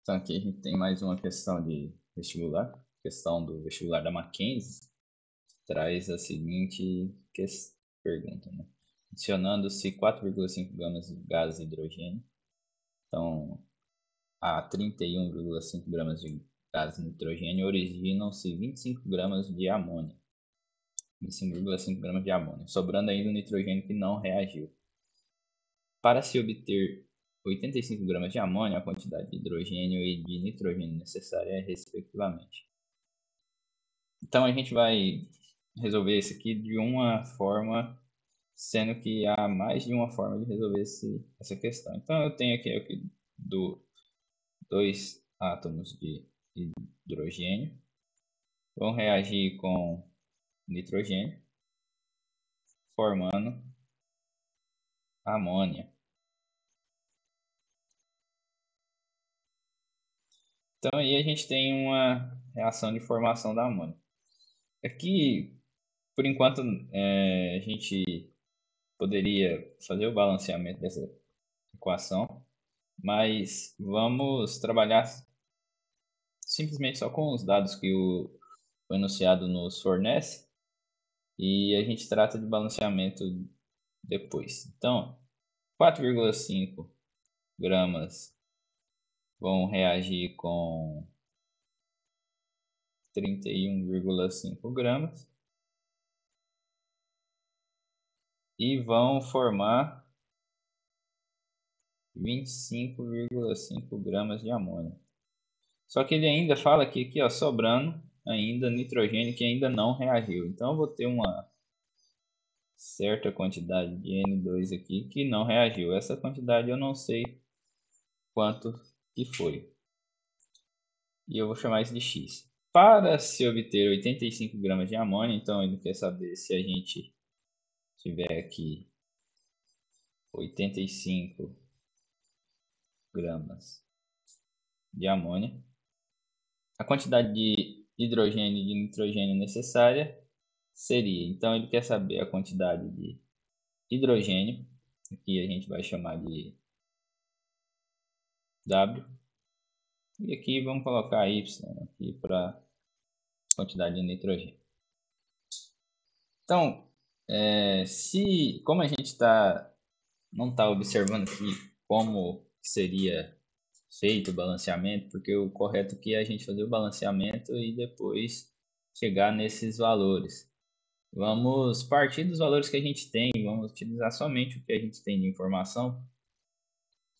Então aqui a gente tem mais uma questão de vestibular, questão do vestibular da Mackenzie, traz a seguinte pergunta, né? Adicionando-se 4,5 gramas de gás hidrogênio, então a 31,5 gramas de gás nitrogênio originam-se 25 gramas de amônia, 25,5 gramas de amônia, sobrando ainda o nitrogênio que não reagiu. Para se obter 85 gramas de amônia, a quantidade de hidrogênio e de nitrogênio necessária é respectivamente. Então a gente vai resolver isso aqui de uma forma, sendo que há mais de uma forma de resolver essa questão. Então eu tenho aqui dois átomos de hidrogênio, vão reagir com nitrogênio, formando amônia. Então aí a gente tem uma reação de formação da amônia. Aqui, por enquanto, a gente poderia fazer o balanceamento dessa equação, mas vamos trabalhar simplesmente só com os dados que o enunciado nos fornece e a gente trata de balanceamento depois. Então, 4,5 gramas vão reagir com 31,5 gramas e vão formar 25,5 gramas de amônia. Só que ele ainda fala que aqui, ó, sobrando ainda nitrogênio que ainda não reagiu. Então eu vou ter uma certa quantidade de N2 aqui que não reagiu. Essa quantidade eu não sei quanto que foi. E eu vou chamar isso de X. Para se obter 85 gramas de amônia, então ele quer saber se a gente tiver aqui 85 gramas de amônia, a quantidade de hidrogênio e de nitrogênio necessária seria, então ele quer saber a quantidade de hidrogênio, aqui a gente vai chamar de W, e aqui vamos colocar Y aqui para quantidade de nitrogênio. Então, como a gente não está observando aqui como seria feito o balanceamento, porque o correto aqui é a gente fazer o balanceamento e depois chegar nesses valores. Vamos partir dos valores que a gente tem, vamos utilizar somente o que a gente tem de informação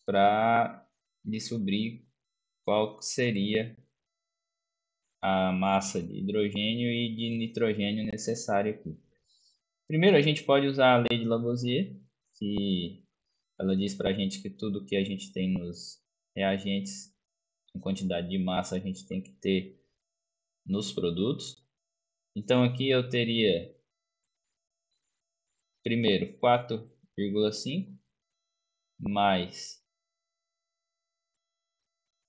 para descobrir qual seria a massa de hidrogênio e de nitrogênio necessária aqui. Primeiro, a gente pode usar a lei de Lavoisier, que ela diz para a gente que tudo que a gente tem nos reagentes, em quantidade de massa, a gente tem que ter nos produtos. Então, aqui eu teria, primeiro, 4,5 mais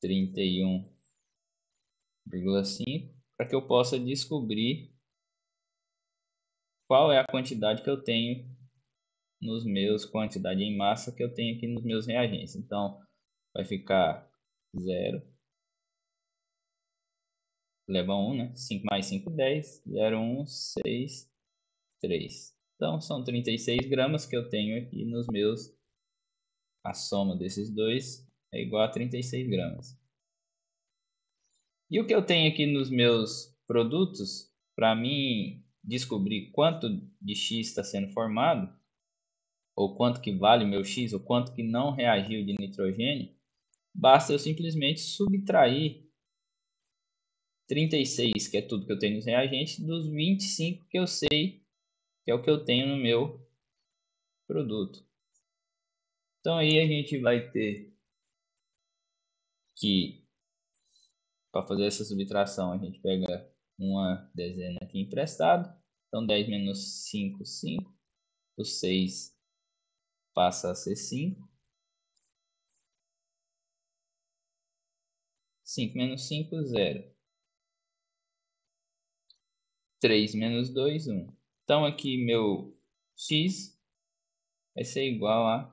31,5 para que eu possa descobrir qual é a quantidade que eu tenho nos meus, quantidade em massa que eu tenho aqui nos meus reagentes. Então, vai ficar 0, leva 1, né? 5 mais 5, 10, 0, 1, 6, 3. Então, são 36 gramas que eu tenho aqui nos meus, a soma desses dois é igual a 36 gramas. E o que eu tenho aqui nos meus produtos, para mim descobrir quanto de X está sendo formado, ou quanto que vale o meu X, ou quanto que não reagiu de nitrogênio, basta eu simplesmente subtrair 36, que é tudo que eu tenho nos reagentes, dos 25 que eu sei que é o que eu tenho no meu produto. Então aí a gente vai ter que, para fazer essa subtração, a gente pega uma dezena aqui emprestado. Então 10 menos 5, 5. O 6 passa a ser 5. 5 menos 5, 0. 3 menos 2, 1. Então aqui meu X vai ser igual a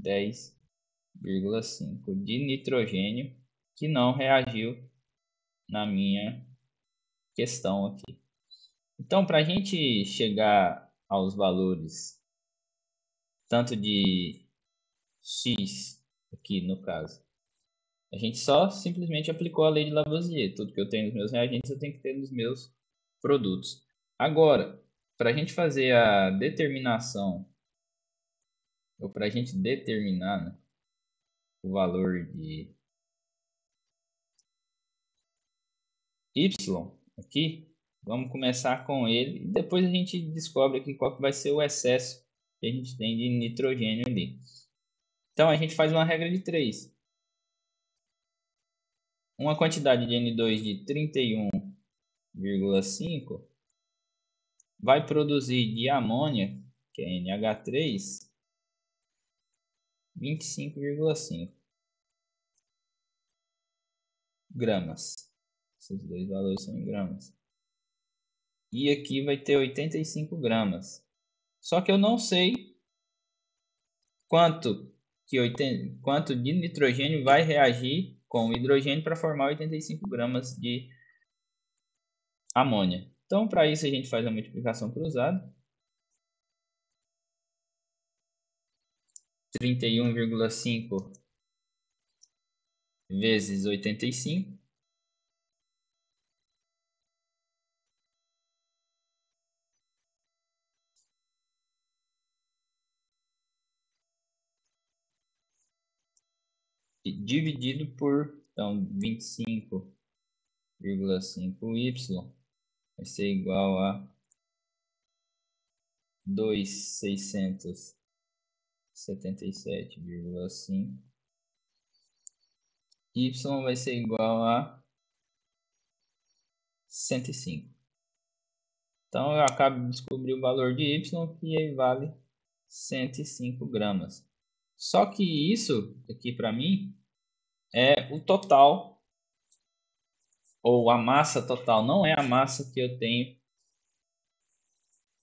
10,5 de nitrogênio que não reagiu na minha questão aqui. Então, para a gente chegar aos valores tanto de x aqui no caso, a gente só simplesmente aplicou a lei de Lavoisier. Tudo que eu tenho nos meus reagentes eu tenho que ter nos meus produtos. Agora, para a gente fazer a determinação, ou para a gente determinar, né, o valor de y aqui, vamos começar com ele e depois a gente descobre aqui qual que vai ser o excesso que a gente tem de nitrogênio ali. Então a gente faz uma regra de 3. Uma quantidade de N2 de 31,5 vai produzir de amônia, que é NH3, 25,5 gramas. Esses dois valores são em gramas. E aqui vai ter 85 gramas. Só que eu não sei quanto de nitrogênio vai reagir com o hidrogênio para formar 85 gramas de amônia. Então, para isso, a gente faz a multiplicação cruzada. 31,5 vezes 85. Dividido por, então, 25,5y vai ser igual a 2.677,5. Y vai ser igual a 105. Então eu acabo de descobrir o valor de y, que aí vale 105 gramas. Só que isso aqui para mim é o total, ou a massa total, não é a massa que eu tenho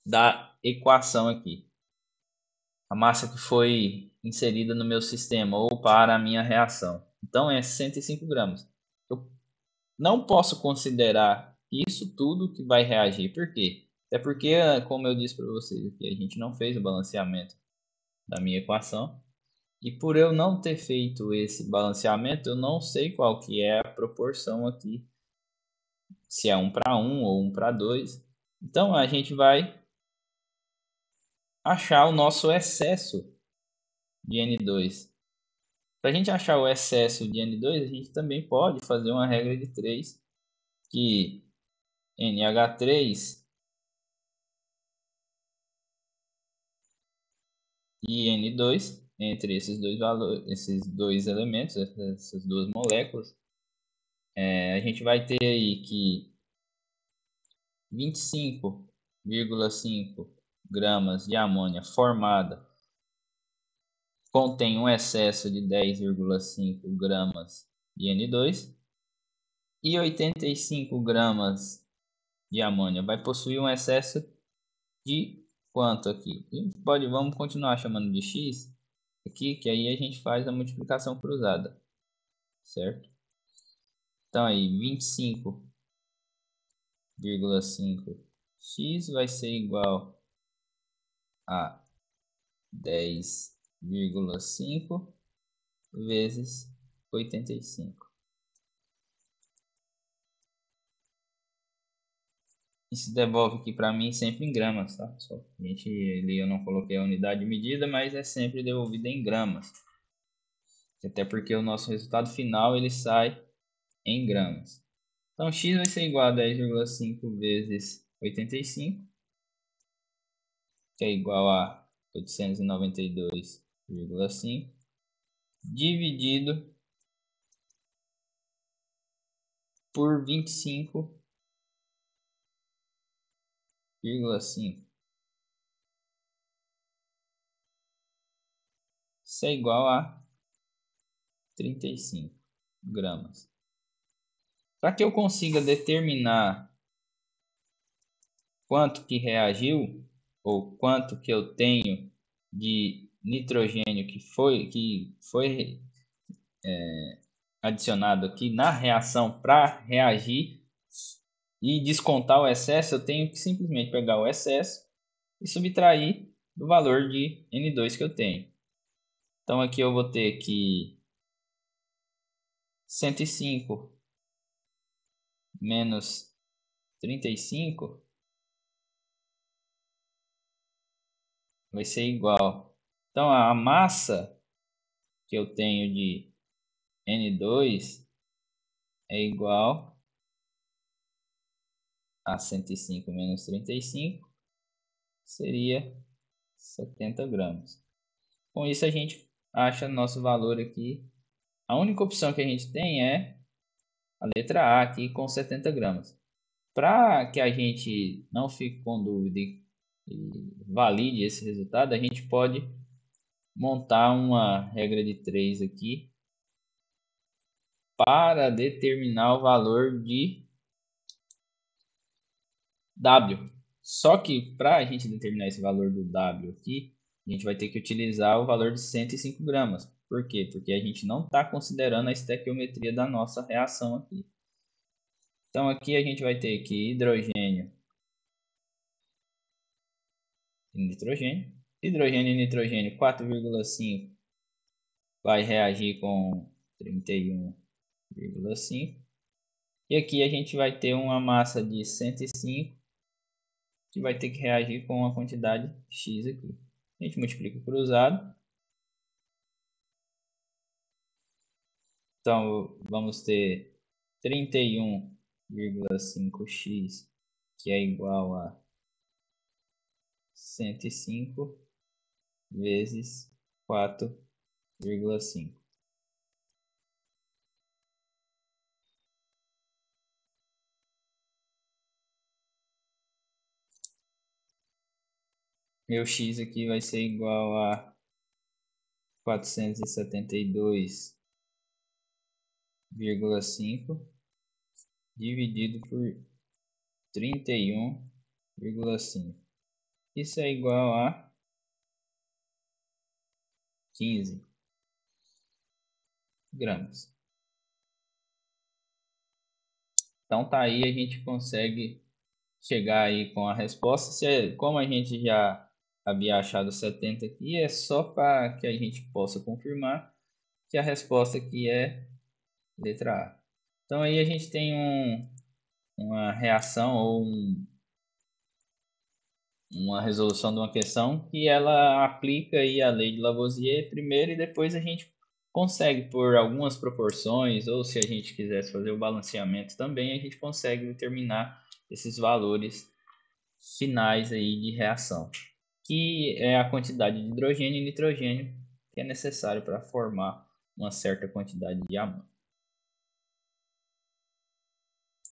da equação aqui. A massa que foi inserida no meu sistema ou para a minha reação. Então é 105 gramas. Eu não posso considerar isso tudo que vai reagir. Por quê? Até porque, como eu disse para vocês aqui, a gente não fez o balanceamento da minha equação. E por eu não ter feito esse balanceamento, eu não sei qual que é a proporção aqui. Se é 1 para 1 ou 1 para 2. Então a gente vai achar o nosso excesso de N2. Para a gente achar o excesso de N2, a gente também pode fazer uma regra de 3, que NH3 e N2, entre esses dois valores, esses dois elementos, essas duas moléculas, a gente vai ter aí que 25,5 gramas de amônia formada contém um excesso de 10,5 gramas de N2 e 85 gramas de amônia vai possuir um excesso de quanto aqui? Vamos continuar chamando de X aqui, que aí a gente faz a multiplicação cruzada, certo? Então aí 25,5x vai ser igual a 10,5 vezes 85. Isso devolve aqui para mim sempre em gramas, tá? Só a gente ali eu não coloquei a unidade de medida, mas é sempre devolvido em gramas. Até porque o nosso resultado final ele sai em gramas. Então x vai ser igual a 10,5 vezes 85, que é igual a 892,5, dividido por 25,5. Isso é igual a 35 gramas. Para que eu consiga determinar quanto que reagiu, ou quanto que eu tenho de nitrogênio que foi adicionado aqui na reação para reagir e descontar o excesso, eu tenho que simplesmente pegar o excesso e subtrair do valor de N2 que eu tenho. Então aqui eu vou ter que 105 menos 35 vai ser igual. Então a massa que eu tenho de N2 é igual a 105 menos 35, seria 70 gramas. Com isso a gente acha nosso valor aqui. A única opção que a gente tem é a letra A aqui com 70 gramas. Para que a gente não fique com dúvida e valide esse resultado, a gente pode montar uma regra de 3 aqui para determinar o valor de W. Só que para a gente determinar esse valor do W aqui, a gente vai ter que utilizar o valor de 105 gramas. Por quê? Porque a gente não está considerando a estequiometria da nossa reação aqui. Então aqui a gente vai ter que hidrogênio e nitrogênio. Hidrogênio e nitrogênio 4,5 vai reagir com 31,5. E aqui a gente vai ter uma massa de 105 que vai ter que reagir com a quantidade X aqui. A gente multiplica por cruzado. Então vamos ter 31,5x, que é igual a 105 vezes 4,5. Meu x aqui vai ser igual a 472,5 dividido por 31,5. Isso é igual a 15 gramas. Então tá aí, a gente consegue chegar aí com a resposta. Como a gente já havia achado 70 aqui, é só para que a gente possa confirmar que a resposta aqui é letra A. Então aí a gente tem uma reação ou uma resolução de uma questão que ela aplica aí a lei de Lavoisier primeiro e depois a gente consegue por algumas proporções, ou se a gente quisesse fazer o balanceamento também, a gente consegue determinar esses valores finais aí de reação, que é a quantidade de hidrogênio e nitrogênio que é necessário para formar uma certa quantidade de amônio.